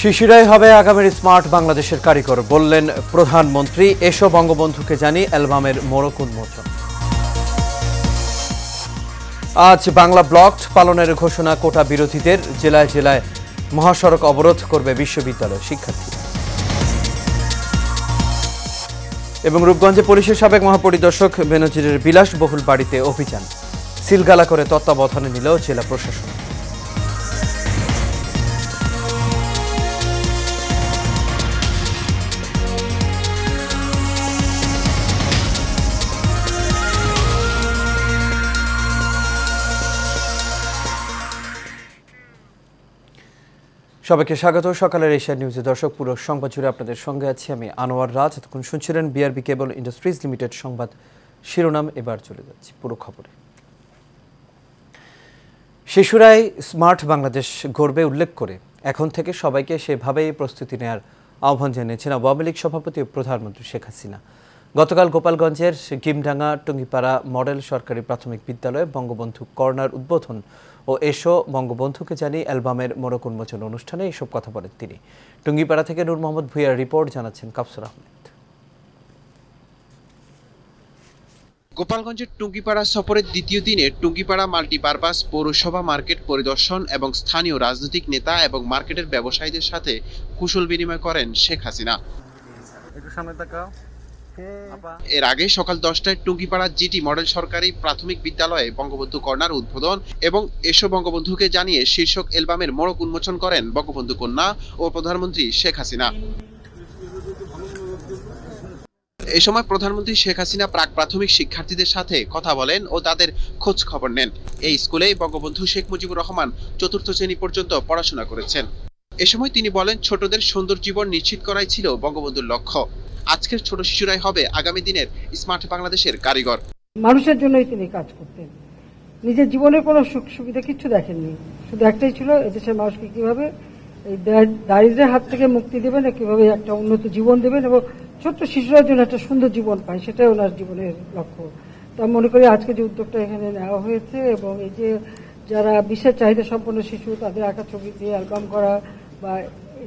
শিশুরাই হবে আগামীর স্মার্ট বাংলাদেশের কারিগর বললেন প্রধানমন্ত্রী। এসো বঙ্গবন্ধুকে জানি অ্যালবামের মোড়ক উন্মোচন। আজ বাংলা ব্লক পালনের ঘোষণা। কোটা বিরোধীদের জেলায় জেলায় মহাসড়ক অবরোধ করবে বিশ্ববিদ্যালয় শিক্ষার্থীরা। এবং রূপগঞ্জে পুলিশের সাবেক মহাপরিদর্শক বেনজিরের বিলাসবহুল বাড়িতে অভিযান, সিলগালা করে তত্ত্বাবধানে নিল জেলা প্রশাসন। সবাইকে স্বাগত সকালের এশিয়া নিউজে। দর্শক, পুরো সংবাদ জুড়ে আপনাদের সঙ্গে আছি আমি আনোয়ার রাজ। এতক্ষণ শুনছিলেন বিআরবি কেবল ইন্ডাস্ট্রিজ লিমিটেড সংবাদ শিরোনাম। এবার চলে যাচ্ছি পুরো খবরে। শিশুরাই স্মার্ট বাংলাদেশ গড়বে উল্লেখ করে এখন থেকে সবাইকে সেভাবেই প্রস্তুতি নেওয়ার আহ্বান জানিয়েছেন আওয়ামী লীগ সভাপতি ও প্রধানমন্ত্রী শেখ হাসিনা। গতকাল গোপালগঞ্জের গিমডাঙ্গা টুঙ্গিপাড়া মডেল সরকারি প্রাথমিক বিদ্যালয়ে বঙ্গবন্ধু কর্নার উদ্বোধন ও এসো বঙ্গবন্ধুকে জানি অ্যালবামের মোড়ক উন্মোচন অনুষ্ঠানে এসব কথা বলেন তিনি। টুঙ্গিপাড়া থেকে নূর মোহাম্মদ ভুঁইয়ার রিপোর্ট, জানাচ্ছেন কাপসুর আহমেদ। গোপালগঞ্জের টুঙ্গিপাড়া সফরের দ্বিতীয় দিনে টুঙ্গিপাড়া মাল্টিপারপাস পৌরসভা মার্কেট পরিদর্শন এবং স্থানীয় রাজনৈতিক নেতা এবং মার্কেটের ব্যবসায়ীদের সাথে কুশল বিনিময় করেন শেখ হাসিনা। এর আগে সকাল 10টায় টুঙ্গিপাড়া জিটি মডেল সরকারি প্রাথমিক বিদ্যালয়ে বঙ্গবন্ধু কর্নার উদ্বোধন এবং এসো বঙ্গবন্ধুকে জানিয়ে শীর্ষক অ্যালবামের মোড়ক উন্মোচন করেন বঙ্গবন্ধু কন্যা ও প্রধানমন্ত্রী শেখ হাসিনা। এ সময় প্রধানমন্ত্রী শেখ হাসিনা প্রাক প্রাথমিক শিক্ষার্থীদের সাথে কথা বলেন ও তাদের খোঁজ খবর নেন। এই স্কুলে বঙ্গবন্ধু শেখ মুজিবুর রহমান ৪র্থ শ্রেণী পর্যন্ত পড়াশোনা করেছেন। এ সময় তিনি বলেন, ছোটদের সুন্দর জীবন নিশ্চিত করাই ছিল বঙ্গবন্ধুর লক্ষ্য। আজকের ছোট শিশুরাই হবে আগামী দিনের স্মার্ট বাংলাদেশের কারিগর। মানুষের জন্যই তিনি কাজ করতেন, নিজের জীবনের কোনো সুখ সুবিধা কিছু দেখেননি। শুধু একটাই ছিল, এদেশের মানুষকে কিভাবে এই দারিদ্র্যের হাত থেকে মুক্তি দেবেন, কিভাবে একটা উন্নত জীবন দেবেন এবং ছোট্ট শিশুরা জন্য একটা সুন্দর জীবন পায়, সেটাই ওনার জীবনের লক্ষ্য। তা মনে করি আজকে যে উদ্যোগটা এখানে নেওয়া হয়েছে এবং এই যে যারা বিশেষ চাহিদা সম্পন্ন শিশু তাদের আঁকা ছবি দিয়ে অ্যালবাম করা বা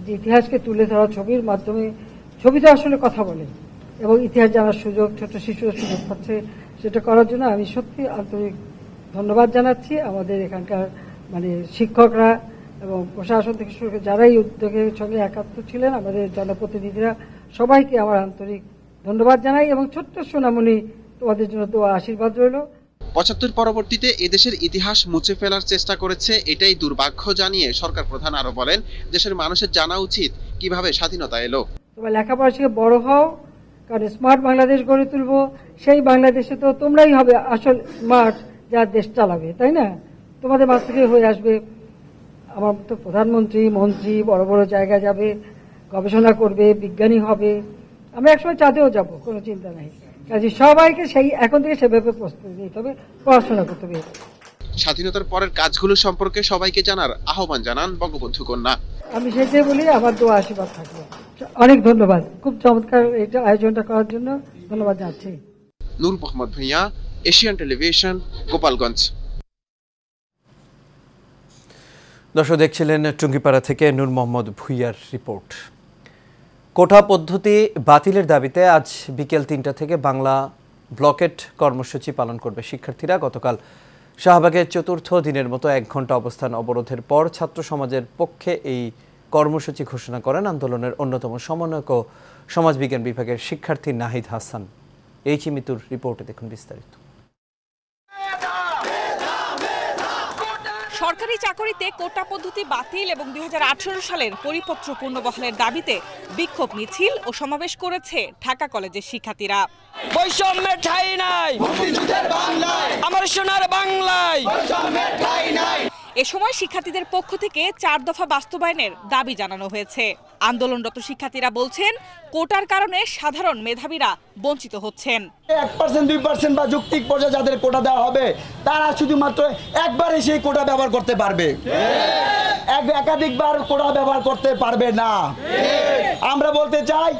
যে ইতিহাসকে তুলে ধরা ছবির মাধ্যমে, ছবিতে আসলে কথা বলে এবং ইতিহাস জানার সুযোগ ছোট শিশুরা সুযোগ পাচ্ছে, সেটা করার জন্য আমি সত্যি আন্তরিক ধন্যবাদ জানাচ্ছি আমাদের এখানকার শিক্ষকরা এবং প্রশাসন থেকে শুরু করে যারা এই উদ্যোগের সঙ্গে একাত্ম ছিলেন, আমাদের জনপ্রতিনিধিরা, সবাইকে আমার আন্তরিক ধন্যবাদ জানাই এবং ছোট্ট সোনামণি তোমাদের জন্য দোয়া আশীর্বাদ রইল। ৭৫ পরবর্তীতে এদেশের ইতিহাস মুছে ফেলার চেষ্টা করেছে, এটাই দুর্ভাগ্য জানিয়ে সরকার প্রধান আরো বলেন, দেশের মানুষের জানা উচিত কিভাবে স্বাধীনতা এলো। তোমরা লেখাপড়া শিখে বড় হও, কারণ স্মার্ট বাংলাদেশ গড়ে তুলবো। সেই বাংলাদেশে তো তোমরাই হবে আসল স্মার্ট, যা দেশ চালাবে, তাই না? তোমাদের মাঝ থেকে হয়ে আসবে আমার তো প্রধানমন্ত্রী, মন্ত্রী, বড় বড় জায়গায় যাবে, গবেষণা করবে, বিজ্ঞানী হবে। আমরা একসময় চাঁদেও যাব, কোনো চিন্তা নাই। কাজে সবাইকে সেই এখন থেকে সেভাবে প্রস্তুতি নিতে হবে, পড়াশোনা করতে হবে। স্বাধীনতার পরের কাজগুলো সম্পর্কে সবাইকে জানার আহ্বান জানান বঙ্গবন্ধু কন্যা। আমি সেটাই বলি, আমার দোয়া আশীর্বাদ থাকবে। অনেক ধন্যবাদ, খুব চমৎকার এটা আয়োজনটা করার জন্য ধন্যবাদ জানাচ্ছি। নূর মোহাম্মদ ভুঁইয়া, এশিয়ান টেলিভিশন, গোপালগঞ্জ। দর্শক, দেখছিলেন টুঙ্গিপাড়া থেকে নূর মোহাম্মদ ভুঁইয়ার রিপোর্ট। কোটা পদ্ধতি বাতিলের দাবিতে আজ বিকেল ৩টা থেকে বাংলা ব্লকেট কর্মসূচি পালন করবে শিক্ষার্থীরা। গতকাল শাহবাগের ৪র্থ দিনের মতো ১ ঘন্টা অবস্থান অবরোধের পর ছাত্র সমাজের পক্ষে এই কর্মসূচি ঘোষণা করেন আন্দোলনের অন্যতম সমন্বয়ক ও সমাজবিজ্ঞান বিভাগের শিক্ষার্থী নাহিদ হাসান। এই চিমিতুর রিপোর্টে দেখুন বিস্তারিত। সরকারি চাকরিতে কোটা পদ্ধতি বাতিল এবং ২০১৮ সালের পরিপত্র পুনর্বহালের দাবিতে বিক্ষোভ মিছিল ও সমাবেশ করেছে ঢাকা কলেজের শিক্ষার্থীরা। বৈষম্যের ঠাঁই নাই আমার সোনার বাংলায়। এ সময় শিক্ষার্থীদের পক্ষ থেকে ৪ দফা বাস্তবায়নের দাবি জানানো হয়েছে। আন্দোলনরত শিক্ষার্থীরা বলছেন, কোটার কারণে সাধারণ মেধাবীরা বঞ্চিত হচ্ছেন। 1% 2% বা যৌক্তিক পর্যায়ে যাদের কোটা দেওয়া হবে তারা শুধুমাত্র একবারে সেই কোটা ব্যবহার করতে পারবে, একাধিকবার কোটা ব্যবহার করতে পারবে না। আমরা বলতে চাই,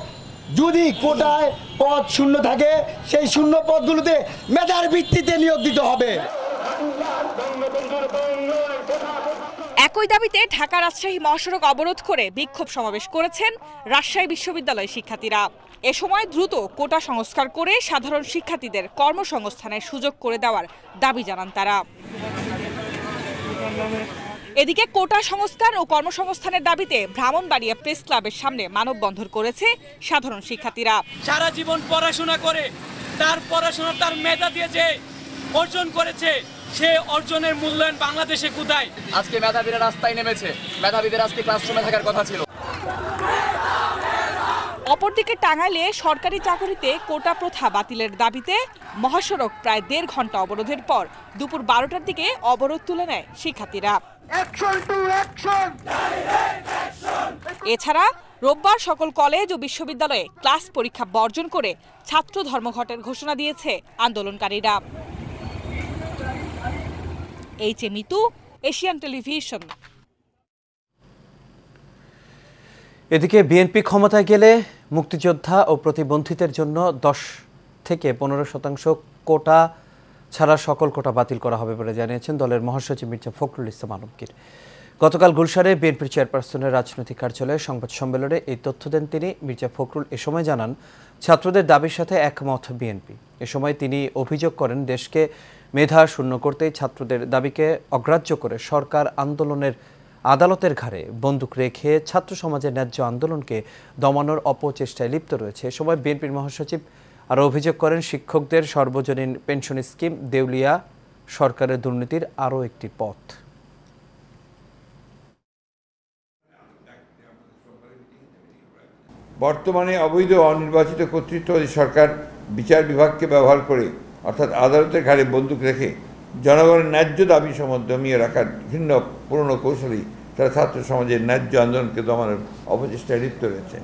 যদি কোটায় পদ শূন্য থাকে সেই শূন্য পদগুলোতে মেধার ভিত্তিতে নিয়োগ দিতে হবে। একই দাবিতে ঢাকা রাজশাহী মহাসড়ক অবরোধ করে বিক্ষোভ সমাবেশ করেছেন রাজশাহী বিশ্ববিদ্যালয়ের শিক্ষার্থীরা। এ সময় দ্রুত কোটা সংস্কার করে সাধারণ শিক্ষার্থীদের কর্মসংস্থানের সুযোগ করে দেওয়ার দাবি জানান তারা। এদিকে কোটা সংস্কার ও কর্মসংস্থানের দাবিতে ব্রাহ্মণবাড়িয়া প্রেস ক্লাবের সামনে মানববন্ধন করেছে সাধারণ শিক্ষার্থীরা। সারা জীবন পড়াশোনা করে তার মেধা দিয়ে যে অর্জন করেছে, সে অর্জনের মূল্যায়ন বাংলাদেশে কোথায়? আজকে মেধাবীরা রাস্তায় নেমেছে, মেধাবীদের আজকে ক্লাসরুমে থাকার কথা ছিল। অপরদিকে টাঙ্গাইলে সরকারি চাকরিতে কোটা প্রথা বাতিলের দাবিতে মহাসড়ক প্রায় 1.5 ঘন্টা অবরোধের পর দুপুর 12টার দিকে অবরোধ তুলে নেয় শিক্ষার্থীরা। এছাড়া রোববার সকল কলেজ ও বিশ্ববিদ্যালয়ে ক্লাস পরীক্ষা বর্জন করে ছাত্র ধর্মঘটের ঘোষণা দিয়েছে আন্দোলনকারীরা। এইচএ মিতু, এশিয়ান টেলিভিশন। এদিকে বিএনপি ক্ষমতায় গেলে মুক্তিযোদ্ধা ও প্রতিবন্ধীদের জন্য 10 থেকে 15% কোটা ছাড়া সকল কোটা বাতিল করা হবে বলে জানিয়েছেন দলের মহাসচিব মির্জা ফখরুল ইসলাম আলমগীর। গতকাল গুলশানে বিএনপির চেয়ারপারসনের রাজনৈতিক কার্যালয়ে সংবাদ সম্মেলনে এই তথ্য দেন তিনি। মির্জা ফখরুল এ সময় জানান, ছাত্রদের দাবির সাথে একমত বিএনপি। এ সময় তিনি অভিযোগ করেন, দেশকে মেধা শূন্য করতেই ছাত্রদের দাবিকে অগ্রাহ্য করে সরকার আদালতের ঘাড়ে বন্দুক রেখে ছাত্র সমাজের ন্যায্য আন্দোলনকে দমানোর অপচেষ্টায় লিপ্ত রয়েছে। এ সময় বিএনপির মহাসচিব আরও অভিযোগ করেন, শিক্ষকদের সর্বজনীন পেনশন স্কিম দেউলিয়া সরকারের দুর্নীতির আরও একটি পথ। বর্তমানে অবৈধ অনির্বাচিত কর্তৃত্ব সরকার বিচার বিভাগকে ব্যবহার করে, অর্থাৎ আদালতের ঘাড়ে বন্দুক রেখে জনগণের ন্যায্য দাবি সমূহ দমিয়ে রাখার ভিন্ন পুরনো কৌশলেই তারা ছাত্র সমাজের ন্যায্য আন্দোলনকে দমানোর অপচেষ্টায় লিপ্ত রয়েছে।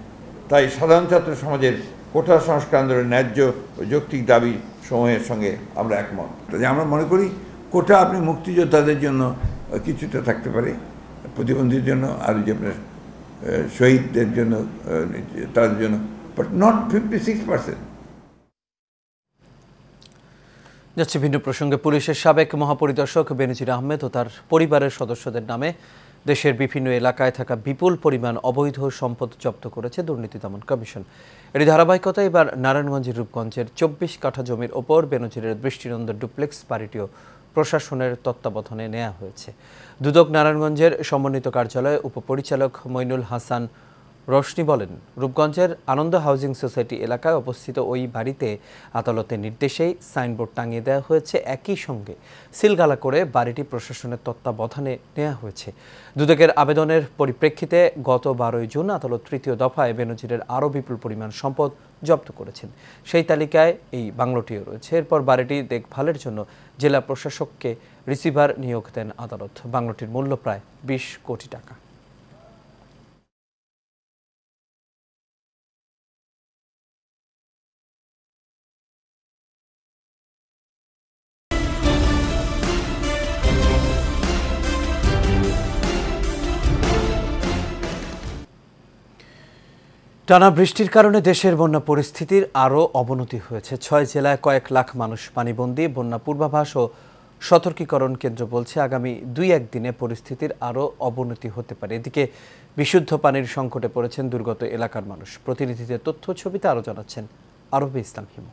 তাই সাধারণ ছাত্র সমাজের কোটা সংস্কার আন্দোলনের ন্যায্য ও যৌক্তিক দাবি সমূহের সঙ্গে আমরা একমত। আমরা মনে করি কোটা আপনি মুক্তিযোদ্ধাদের জন্য কিছুটা থাকতে পারে, প্রতিবন্ধীর জন্য আর যে আপনার শহীদদের জন্য, তাদের জন্য, বাট নট 56%। যাচ্ছে ভিন্ন প্রসঙ্গে। পুলিশের সাবেক মহাপরিদর্শক বেনজির আহমেদ ও তার পরিবারের সদস্যদের নামে দেশের বিভিন্ন এলাকায় থাকা বিপুল পরিমাণ অবৈধ সম্পদ জব্দ করেছে দুর্নীতি দমন কমিশন। এর ধারাবাহিকতায় এবার নারায়ণগঞ্জের রূপগঞ্জের 24 কাঠা জমির ওপর বেনজিরের দৃষ্টিনন্দন ডুপ্লেক্স বাড়িটিও প্রশাসনের তত্ত্বাবধানে নেওয়া হয়েছে। দুদক নারায়ণগঞ্জের সমন্বিত কার্যালয়ে উপপরিচালক মইনুল হাসান রোশনি বলেন, রূপগঞ্জের আনন্দ হাউজিং সোসাইটি এলাকায় অবস্থিত ওই বাড়িতে আদালতের নির্দেশেই সাইনবোর্ড টাঙিয়ে দেওয়া হয়েছে। একই সঙ্গে সিলগালা করে বাড়িটি প্রশাসনের তত্ত্বাবধানে নেওয়া হয়েছে। দুদকের আবেদনের পরিপ্রেক্ষিতে গত 12 জুন আদালত তৃতীয় দফায় বেনজিরের আরও বিপুল পরিমাণ সম্পদ জব্দ করেছেন। সেই তালিকায় এই বাংলোটিও রয়েছে। এরপর বাড়িটি দেখভালের জন্য জেলা প্রশাসককে রিসিভার নিয়োগ দেন আদালত। বাংলোটির মূল্য প্রায় 20 কোটি টাকা। টানা বৃষ্টির কারণে দেশের বন্যা পরিস্থিতির আরও অবনতি হয়েছে। 6 জেলায় কয়েক লাখ মানুষ পানিবন্দী। বন্যা পূর্বাভাস ও সতর্কীকরণ কেন্দ্র বলছে, আগামী 2-1 দিনে পরিস্থিতির আরও অবনতি হতে পারে। এদিকে বিশুদ্ধ পানির সংকটে পড়েছেন দুর্গত এলাকার মানুষ। প্রতিনিধিদের তথ্য ছবিতে আরও জানাচ্ছেন আরবে ইসলাম হিমু।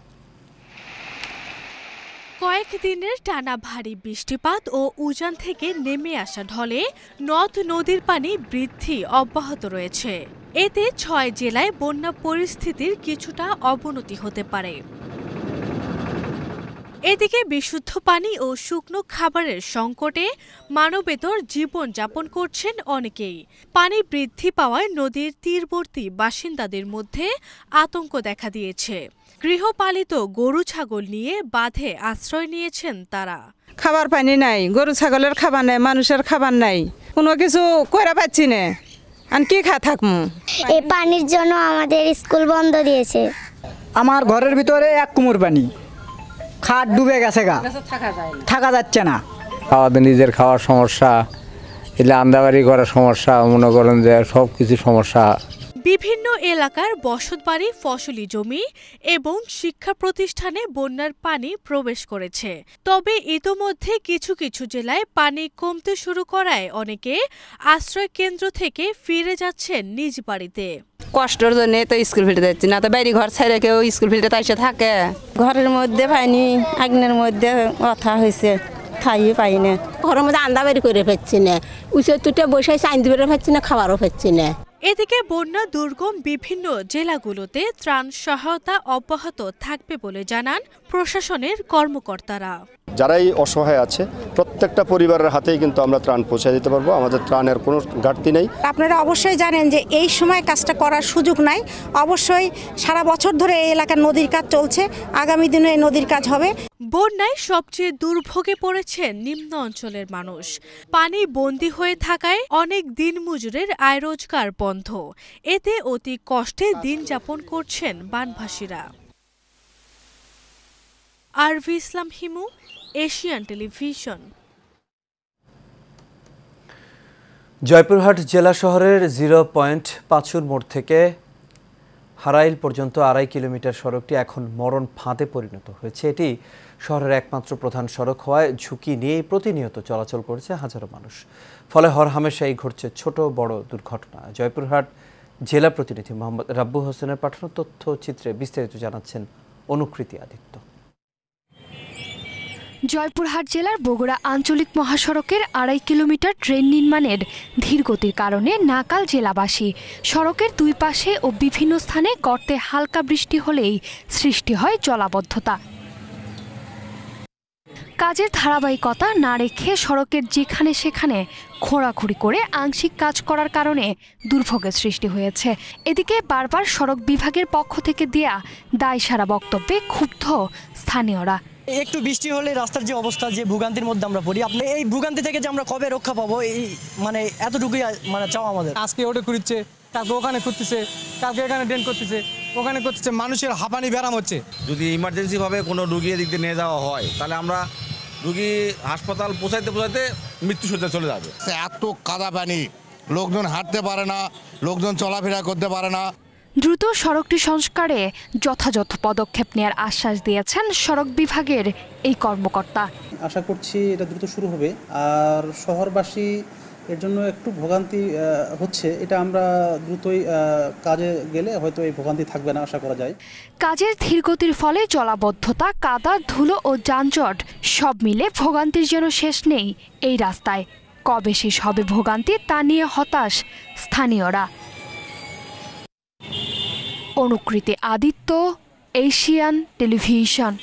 কয়েকদিনের টানা ভারী বৃষ্টিপাত ও উজান থেকে নেমে আসা ঢলে নদ নদীর পানি বৃদ্ধি অব্যাহত রয়েছে। এতে 6 জেলায় বন্যা পরিস্থিতির কিছুটা অবনতি হতে পারে। এদিকে বিশুদ্ধ পানি ও শুকনো খাবারের সংকটে মানবেতর জীবন যাপন করছেন অনেকেই। পানি বৃদ্ধি পাওয়ায় নদীর তীরবর্তী বাসিন্দাদের মধ্যে আতঙ্ক দেখা দিয়েছে। গৃহপালিত গরু ছাগল নিয়ে বাঁধে আশ্রয় নিয়েছেন তারা। খাবার পানি নাই, গরু ছাগলের খাবার নাই, মানুষের খাবার নাই, কোনো কিছু করে পাচ্ছি না। আর কি খা থাকবো? এই পানির জন্য আমাদের স্কুল বন্ধ দিয়েছে। আমার ঘরের ভিতরে 1 কুমুর পানি, খাট ডুবে গেছে, থাকা যাচ্ছে না। খাওয়াতে নিজের খাওয়ার সমস্যা, এলে আন্দাবাড়ি করার সমস্যা, মনে করেন যে সব কিছু সমস্যা। বিভিন্ন এলাকার বসতবাড়ি, ফসলি জমি এবং শিক্ষা প্রতিষ্ঠানে বন্যার পানি প্রবেশ করেছে। তবে ইতোমধ্যে কিছু কিছু জেলায় পানি কমতে শুরু করায় অনেকে আশ্রয় কেন্দ্র থেকে ফিরে যাচ্ছেন নিজ বাড়িতে। কষ্টের জন্য তো স্কুল ফিল্ডে যাচ্ছি না, তো বাইরে ঘর ছেড়ে কেউ স্কুল ফিল্ডে তাইসে থাকে। ঘরের মধ্যে পাইনি, আগ্নের মধ্যে কথা হয়েছে, খাইয়ে পাই না। ঘরের মধ্যে আন্দা বের করে পাচ্ছি না, উঁচু তুটে বসে আইনতে বেরো পাচ্ছি না, খাবারও পাচ্ছি না। এদিকে বন্যা দুর্গম বিভিন্ন জেলাগুলোতে ত্রাণ সহায়তা অব্যাহত থাকবে বলে জানান প্রশাসনের কর্মকর্তারা। যারাই অসহায় আছে প্রত্যেকটা পরিবারের হাতেই কিন্তু আমরা ত্রাণ পৌঁছে দিতে পারবো, আমাদের ত্রাণের কোনো ঘাটতি নেই। আপনারা অবশ্যই জানেন যে এই সময় কাজটা করার সুযোগ নাই। অবশ্যই সারা বছর ধরে এই এলাকার নদীর কাজ চলছে, আগামী দিনে এই নদীর কাজ হবে। বন্যায় সবচেয়ে দুর্ভোগে পড়েছেন নিম্ন অঞ্চলের মানুষ। পানি বন্দী হয়ে থাকায় অনেক দিনমজুরের আয় রোজগার বন্ধ। এতে অতি কষ্টে দিন যাপন করছেন বানভাসীরা। আরভি ইসলাম হিমু, এশিয়ান টেলিভিশন। জয়পুরহাট জেলা শহরের 0.5 মোড় থেকে হারাইল পর্যন্ত 2.5 কিলোমিটার সড়কটি এখন মরণ ফাঁদে পরিণত হয়েছে। এটি শহরের একমাত্র প্রধান সড়ক হওয়ায় ঝুঁকি নিয়েই প্রতিনিয়ত চলাচল করছে হাজারো মানুষ। ফলে হরহামেশাই ঘটছে ছোট বড় দুর্ঘটনা। জয়পুরহাট জেলা প্রতিনিধি মোহাম্মদ রাব্বু হোসেনের পাঠানো তথ্যচিত্রে বিস্তারিত জানাচ্ছেন অনুকৃতি আদিত্য। জয়পুরহাট জেলার বগুড়া আঞ্চলিক মহাসড়কের 2.5 কিলোমিটার ট্রেন নির্মাণের ধীরগতির কারণে নাকাল জেলাবাসী। সড়কের দুই পাশে ও বিভিন্ন স্থানে গর্তে হালকা বৃষ্টি হলেই সৃষ্টি হয় জলাবদ্ধতা। কাজের ধারাবাহিকতা না রেখে সড়কের যেখানে সেখানে খোঁড়াখুড়ি করে আংশিক কাজ করার কারণে দুর্ভোগের সৃষ্টি হয়েছে। এদিকে বারবার সড়ক বিভাগের পক্ষ থেকে দেয়া দায়সারা বক্তব্যে ক্ষুব্ধ স্থানীয়রা। একটু বৃষ্টি হলে রাস্তার যে অবস্থা, যে ভোগান্তির মধ্যে আমরা পড়ি, আপনি এই ভোগান্তি থেকে যে আমরা কবে রক্ষা পাবো, এই এতটুকুই চাও আমাদের। আজকে ওটা খুঁড়ছে, কালকে ওখানে খুঁড়তেছে, কালকে এখানে ড্রেন করতেছে, ওখানে করতেছে, মানুষের হাঁপানি ব্যারাম হচ্ছে। যদি ইমার্জেন্সি ভাবে কোনো রুগী এদিক দিয়ে নিয়ে যাওয়া হয় তাহলে আমরা রুগী হাসপাতাল পৌঁছাইতে মৃত্যুসজ্জায় চলে যাবে। এত কাদা পানি, লোকজন হাঁটতে পারে না, লোকজন চলাফেরা করতে পারে না। দ্রুত সড়কটি সংস্কারে যথাযথ পদক্ষেপ নেওয়ার আশ্বাস দিয়েছেন সড়ক বিভাগের এই কর্মকর্তা। আশা করছি এটা দ্রুত শুরু হবে। আর শহরবাসী এর জন্য একটু ভোগান্তি হচ্ছে, এটা আমরা দ্রুতই কাজে গেলে হয়তো এই ভোগান্তি থাকবে না আশা করা যায়। কাজের ধীরগতির ফলে জলাবদ্ধতা, কাদা, ধুলো ও যানজট সব মিলে ভোগান্তির যেন শেষ নেই এই রাস্তায়। কবে শেষ হবে ভোগান্তি তা নিয়ে হতাশ স্থানীয়রা। অনুকৃতি আদিত্য, এশিয়ান টেলিভিশন।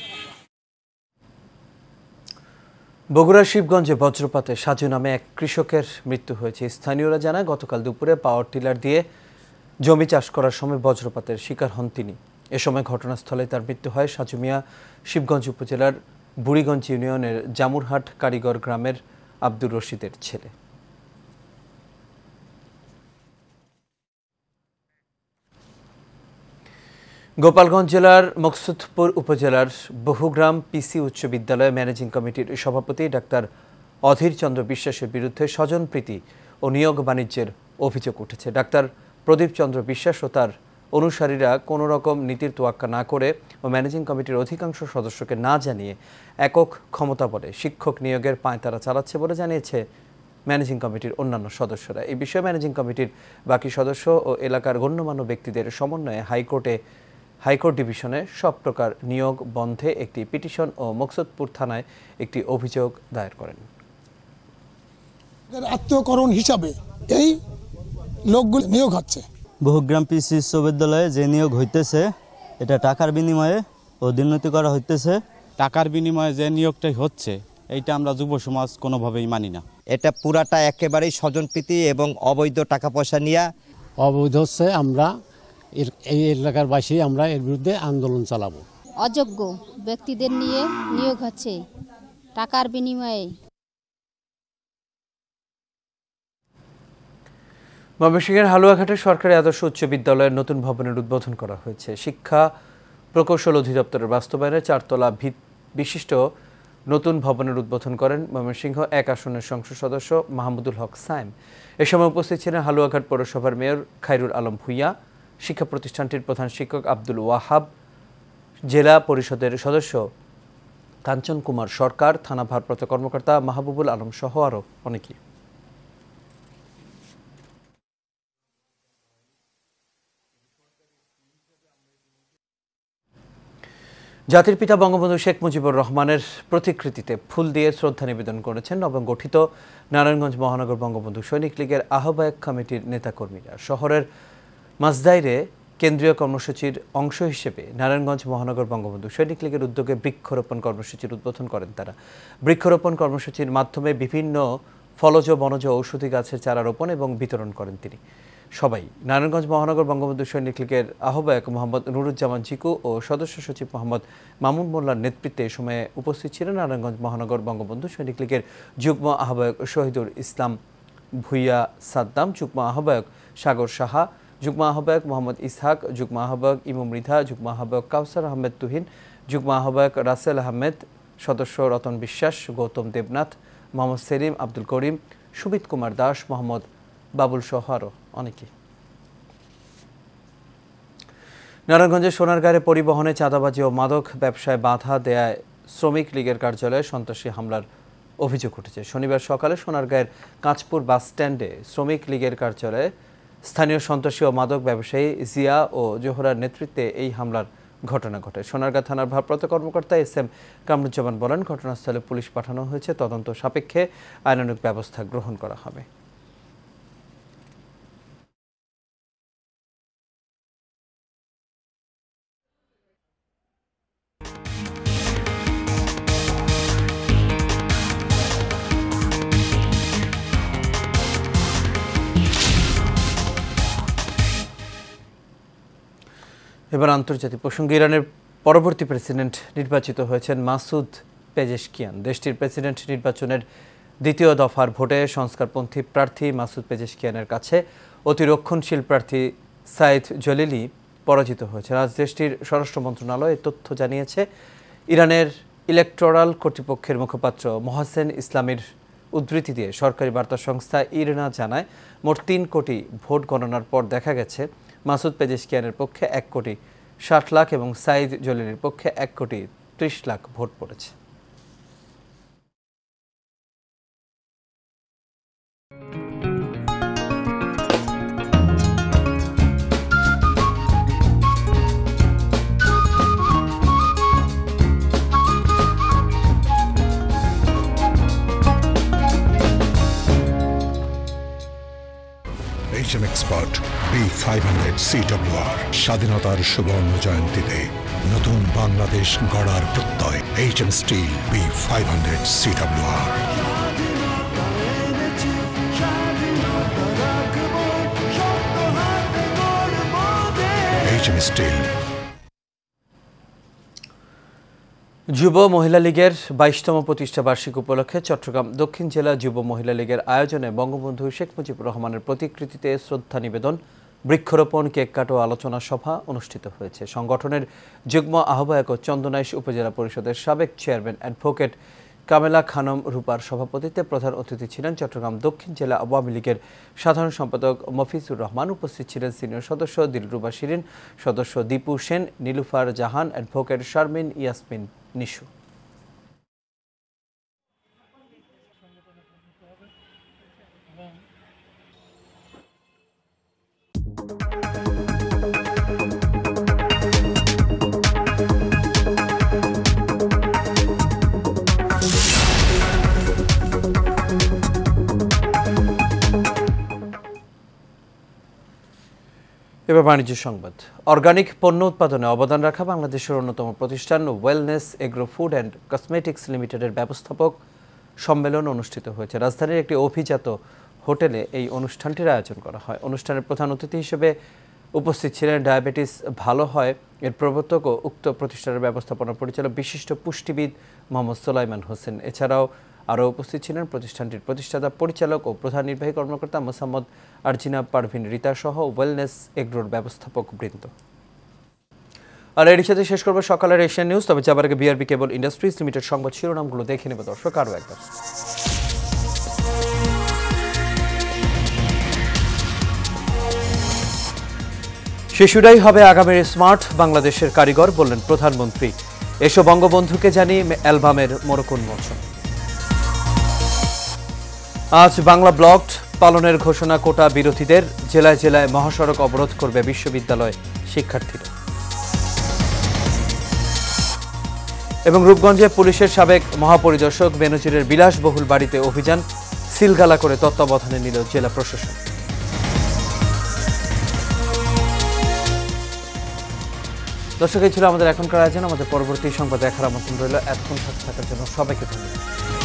বগুড়া শিবগঞ্জে বজ্রপাতে সাজু নামে এক কৃষকের মৃত্যু হয়েছে। স্থানীয়রা জানায় গতকাল দুপুরে পাওয়ার টিলার দিয়ে জমি চাষ করার সময় বজ্রপাতের শিকার হন তিনি। এ সময় ঘটনাস্থলে তার মৃত্যু হয়। সাজু মিয়া শিবগঞ্জ উপজেলার বুড়িগঞ্জ ইউনিয়নের জামুরহাট কারিগর গ্রামের আব্দুর রশিদের ছেলে। গোপালগঞ্জ জেলার মকসুদপুর উপজেলার বহুগ্রাম পিসি উচ্চ বিদ্যালয় ম্যানেজিং কমিটির সভাপতি ডাক্তার অধীর চন্দ্র বিশ্বাসের বিরুদ্ধে স্বজনপ্রীতি ও নিয়োগ বাণিজ্যের অভিযোগ উঠেছে। ডাক্তার প্রদীপ চন্দ্র বিশ্বাস ও তার অনুসারীরা কোনো রকম নীতির তোয়াক্কা না করে ও ম্যানেজিং কমিটির অধিকাংশ সদস্যকে না জানিয়ে একক ক্ষমতা বলে শিক্ষক নিয়োগের পাঁয়তারা চালাচ্ছে বলে জানিয়েছে ম্যানেজিং কমিটির অন্যান্য সদস্যরা। এই বিষয়ে ম্যানেজিং কমিটির বাকি সদস্য ও এলাকার গণ্যমান্য ব্যক্তিদের সমন্বয়ে হাইকোর্ট ডিভিশনে সব প্রকার নিয়োগ বন্ধে একটি পিটিশন ও মকসুদপুর থানায় একটি অভিযোগ দায়ের করেন। আত্মীয়করণ হিসাবে এই লোকগুলো নিয়োগ হচ্ছে। বহুগ্রাম পিসি বিশ্ববিদ্যালয়ে যে নিয়োগ হইতেছে এটা টাকার বিনিময়ে অধিন্নতি করা হইতেছে। টাকার বিনিময়ে যে নিয়োগটাই হচ্ছে এইটা আমরা যুব সমাজ কোনোভাবেই মানি না। এটা পুরাটা একেবারেই স্বজনপ্রীতি এবং অবৈধ টাকা পয়সা নিয়ে অবৈধ হচ্ছে। আমরা এই এলাকার বাসী আমরা এর বিরুদ্ধে আন্দোলন চালাবো। অযোগ্য ব্যক্তিদের নিয়ে নিয়োগ হচ্ছে টাকার বিনিময়ে। ময়মনসিংহের হালুয়াঘাটের সরকারি আদর্শ উচ্চ বিদ্যালয়ের নতুন ভবনের উদ্বোধন করা হয়েছে। শিক্ষা প্রকৌশল অধিদপ্তরের বাস্তবায়নে 4 তলা বিশিষ্ট নতুন ভবনের উদ্বোধন করেন ময়মনসিংহ 1 আসনের সংসদ সদস্য মাহমুদুল হক সাইম। এ সময় উপস্থিত ছিলেন হালুয়াঘাট পৌরসভার মেয়র খায়রুল আলম ভূঁইয়া, শিক্ষা প্রতিষ্ঠানটির প্রধান শিক্ষক আব্দুল ওয়াহাব, জেলা পরিষদের সদস্য কাঞ্চন কুমার সরকার, থানা ভারপ্রাপ্ত কর্মকর্তা মাহবুবুল আলম সহ আরও অনেকেই। জাতির পিতা বঙ্গবন্ধু শেখ মুজিবুর রহমানের প্রতিকৃতিতে ফুল দিয়ে শ্রদ্ধা নিবেদন করেছেন নবগঠিত নারায়ণগঞ্জ মহানগর বঙ্গবন্ধু সৈনিক লীগের আহ্বায়ক কমিটির নেতাকর্মীরা। শহরের মাজদাইরে কেন্দ্রীয় কর্মসূচির অংশ হিসেবে নারায়ণগঞ্জ মহানগর বঙ্গবন্ধু সৈনিক লীগের উদ্যোগে বৃক্ষরোপণ কর্মসূচির উদ্বোধন করেন তারা। বৃক্ষরোপণ কর্মসূচির মাধ্যমে বিভিন্ন ফলজ বনজ ঔষধি গাছের চারা রোপণ এবং বিতরণ করেন তিনি। সবাই নারায়ণগঞ্জ মহানগর বঙ্গবন্ধু সৈনিক লীগের আহ্বায়ক মোহাম্মদ নুরুজ্জামান চিকু ও সদস্য সচিব মোহাম্মদ মামুন মোল্লার নেতৃত্বে এ সময়ে উপস্থিত ছিলেন নারায়ণগঞ্জ মহানগর বঙ্গবন্ধু সৈনিক লীগের যুগ্ম আহ্বায়ক শহীদুল ইসলাম ভুইয়া সাদ্দাম, যুগ্ম আহ্বায়ক সাগর সাহা, যুগ্ম আহ্বায়ক মোহাম্মদ ইসহাক, যুগ্ম আহ্বায়ক ইমু মৃধা, যুগ্ম আহ্বায়ক কাউসার আহমেদ তুহিন, যুগ্ম আহ্বায়ক রাসেল আহমেদ, সদস্য রতন বিশ্বাস, গৌতম দেবনাথ, মোহাম্মদ সেলিম, আব্দুল করিম, সুবিত কুমার দাস, মোহাম্মদ বাবুল সহ আরও অনেকে। নারায়ণগঞ্জের সোনারগাঁয়ে পরিবহনে চাঁদাবাজি ও মাদক ব্যবসায় বাধা দেয়ায় শ্রমিক লীগের কার্যালয়ে সন্ত্রাসী হামলার অভিযোগ উঠেছে। শনিবার সকালে সোনারগাঁয়ের কাঁচপুর বাস স্ট্যান্ডে শ্রমিক লীগের কার্যালয়ে স্থানীয় সন্ত্রাসী ও মাদক ব্যবসায়ী জিয়া ও জোহরার নেতৃত্বে এই হামলার ঘটনা ঘটে। সোনারগাঁ থানার ভারপ্রাপ্ত কর্মকর্তা এস.এম. কামরুজ্জামান বলেন, ঘটনাস্থলে পুলিশ পাঠানো হয়েছে, তদন্ত সাপেক্ষে আইনানুগ ব্যবস্থা গ্রহণ করা হবে। এবার আন্তর্জাতিক প্রসঙ্গ। ইরানের পরবর্তী প্রেসিডেন্ট নির্বাচিত হয়েছেন মাসুদ পেজেশকিয়ান। দেশটির প্রেসিডেন্ট নির্বাচনের দ্বিতীয় দফার ভোটে সংস্কারপন্থী প্রার্থী মাসুদ পেজেশকিয়ানের কাছে অতিরক্ষণশীল প্রার্থী সাইদ জলিলি পরাজিত হয়েছেন। আজ দেশটির স্বরাষ্ট্র মন্ত্রণালয় তথ্য জানিয়েছে। ইরানের ইলেকটোরাল কর্তৃপক্ষের মুখপাত্র মোহাসেন ইসলামের উদ্ধৃতি দিয়ে সরকারি বার্তা সংস্থা ইরনা জানায়, মোট 3 কোটি ভোট গণনার পর দেখা গেছে মাসুদ পেজেশকিয়ানের পক্ষে 1,60,00,000 এবং সাইদ জলিলের পক্ষে 1,30,00,000 ভোট পড়েছে। HM Expert B500 CWR স্বাধীনতার সুবর্ণ জয়ন্তীতে নতুন বাংলাদেশ গড়ার প্রত্যয়। HM Steel B500 CWR। HM Steel। যুব মহিলা লীগের 22তম প্রতিষ্ঠা বার্ষিকী উপলক্ষে চট্টগ্রাম দক্ষিণ জেলা যুব মহিলা লীগের আয়োজনে বঙ্গবন্ধু শেখ মুজিবুর রহমানের প্রতিকৃতিতে শ্রদ্ধা নিবেদন, বৃক্ষরোপণ, কেক কাট ও আলোচনা সভা অনুষ্ঠিত হয়েছে। সংগঠনের যুগ্ম আহ্বায়ক ও চন্দনাইশ উপজেলা পরিষদের সাবেক চেয়ারম্যান অ্যাডভোকেট কামেলা খানম রূপার সভাপতিত্বে প্রধান অতিথি ছিলেন চট্টগ্রাম দক্ষিণ জেলা আওয়ামী লীগের সাধারণ সম্পাদক মফিজুর রহমান। উপস্থিত ছিলেন সিনিয়র সদস্য দিলরুবা শিরিন, সদস্য দীপু সেন, নীলুফার জাহান, অ্যাডভোকেট শারমিন ইয়াসমিন নিশু। এবার বাণিজ্য সংবাদ। অর্গানিক পণ্য উৎপাদনে অবদান রাখা বাংলাদেশের অন্যতম প্রতিষ্ঠান wellness agro food and cosmetics লিমিটেডের ব্যবস্থাপক সম্মেলন অনুষ্ঠিত হয়েছে। রাজধানীর একটি অভিজাত হোটেলে এই অনুষ্ঠানটির আয়োজন করা হয়। অনুষ্ঠানের প্রধান অতিথি হিসেবে উপস্থিত ছিলেন ডায়াবেটিস ভালো হয় এর প্রবর্তক ও উক্ত প্রতিষ্ঠানের ব্যবস্থাপনা পরিচালক বিশিষ্ট পুষ্টিবিদ মোহাম্মদ সোলাইমান হোসেন। এছাড়াও আরও উপস্থিত ছিলেন প্রতিষ্ঠানটির প্রতিষ্ঠাতা পরিচালক ও প্রধান নির্বাহী কর্মকর্তা মোসাম্মদ আরজিনা পারভিন রিতা সহ ওয়েলনেস এগ্রোর ব্যবস্থাপক বৃন্দ। আর এর সাথে শেষ করবো সকালের এশিয়ান নিউজ। তবে যাবার আগে বিআরবি কেবল ইন্ডাস্ট্রিজ লিমিটেড সংবাদ শিরোনামগুলো দেখে নেবে দর্শক আরও একবার। শিশুরাই হবে আগামীর স্মার্ট বাংলাদেশের কারিগর বললেন প্রধানমন্ত্রী। এসো বঙ্গবন্ধুকে জানিয়ে অ্যালবামের মোড়ক উন্মোচন। আজ বাংলা ব্লক পালনের ঘোষণা, কোটা বিরোধীদের জেলায় জেলায় মহাসড়ক অবরোধ করবে বিশ্ববিদ্যালয় শিক্ষার্থীরা। এবং রূপগঞ্জে পুলিশের সাবেক মহাপরিদর্শক বেনজিরের বিলাসবহুল বাড়িতে অভিযান, সিলগালা করে তত্ত্বাবধানে নিল জেলা প্রশাসন। দর্শক, এই ছিল আমাদের এখনকার আয়োজন। আমাদের পরবর্তী সংবাদ দেখার আমন্ত্রণ রইল। এতক্ষণ সাথে থাকার জন্য সবাইকে ধন্যবাদ।